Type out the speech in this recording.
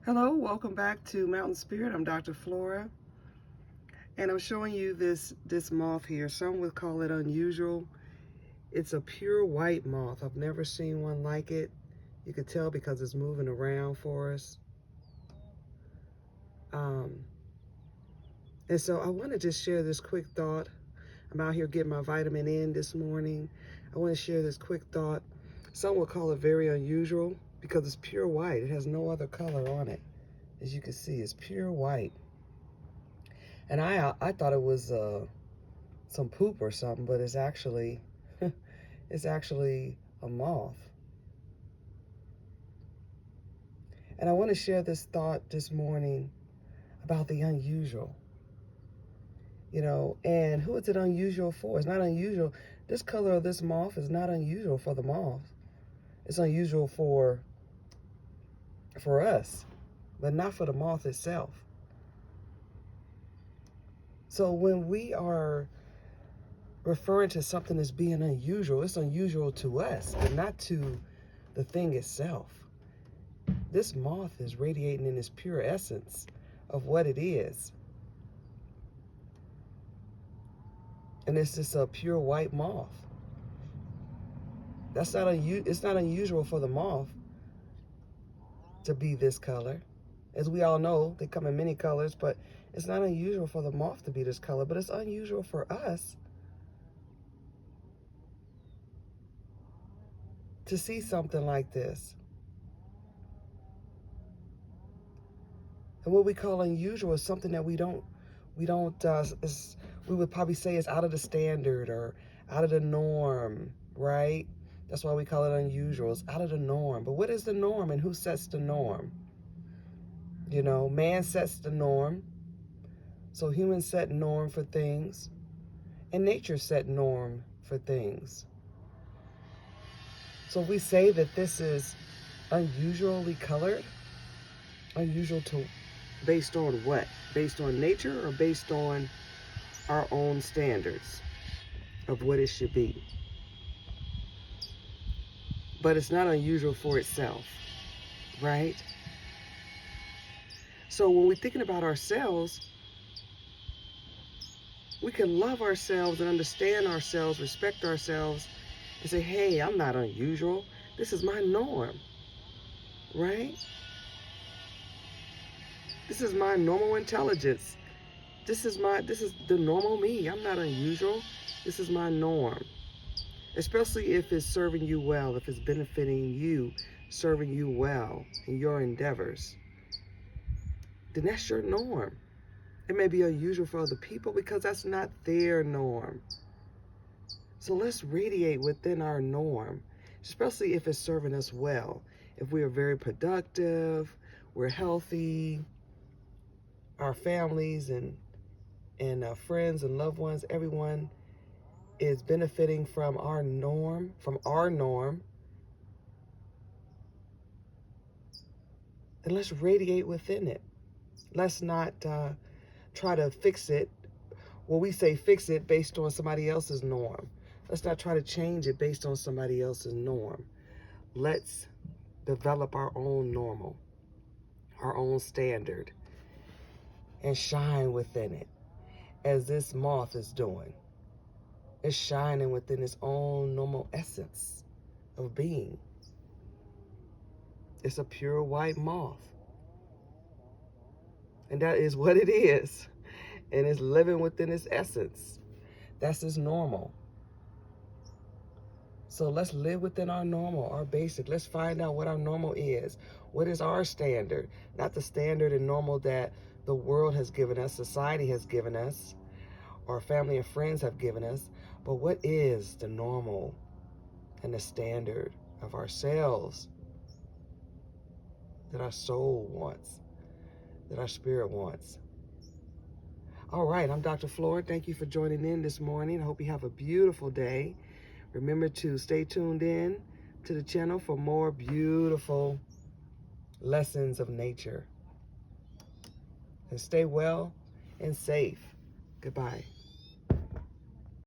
Hello, welcome back to Mountain Spirit. I'm Dr. Flora, and I'm showing you this moth here. Some would call it unusual. It's a pure white moth. I've never seen one like it. You can tell because it's moving around for us. And so I want to just share this quick thought. I'm out here getting my vitamin N this morning. I want to share this quick thought. Some would call it very unusual because it's pure white. It has no other color on it. As you can see, it's pure white. And I thought it was some poop or something, but it's actually it's actually a moth. And I want to share this thought this morning about the unusual. You know, and who is it unusual for? It's not unusual. This color of this moth is not unusual for the moth. It's unusual for us, but not for the moth itself. So when we are referring to something as being unusual, it's unusual to us, but not to the thing itself. This moth is radiating in its pure essence of what it is. And it's just a pure white moth. It's not unusual for the moth to be this color. As we all know, they come in many colors, but it's not unusual for the moth to be this color, but it's unusual for us to see something like this. And what we call unusual is something that we would probably say is out of the standard or out of the norm, right? That's why we call it unusual. It's out of the norm. But what is the norm and who sets the norm? You know, man sets the norm. So humans set norm for things, and nature set norm for things. So if we say that this is unusually colored, unusual to based on what? Based on nature or based on our own standards of what it should be? But it's not unusual for itself, right? So when we're thinking about ourselves, we can love ourselves and understand ourselves, respect ourselves, and say, hey, I'm not unusual. This is my norm, right? This is my normal intelligence. This is the normal me. I'm not unusual. This is my norm. Especially if it's serving you well, if it's benefiting you, serving you well in your endeavors, then that's your norm. It may be unusual for other people because that's not their norm. So let's radiate within our norm, especially if it's serving us well. If we are very productive, we're healthy, our families and friends and loved ones, everyone is benefiting from our norm, then let's radiate within it. Let's not try to fix it. Well, we say fix it based on somebody else's norm. Let's not try to change it based on somebody else's norm. Let's develop our own normal, our own standard, and shine within it, as this moth is doing. It's shining within its own normal essence of being. It's a pure white moth. And that is what it is. And it's living within its essence. That's its normal. So let's live within our normal, our basic. Let's find out what our normal is. What is our standard? Not the standard and normal that the world has given us, society has given us, or family and friends have given us, but what is the normal and the standard of ourselves that our soul wants, that our spirit wants? All right, I'm Dr. Flora. Thank you for joining in this morning. I hope you have a beautiful day. Remember to stay tuned in to the channel for more beautiful lessons of nature. And stay well and safe. Goodbye.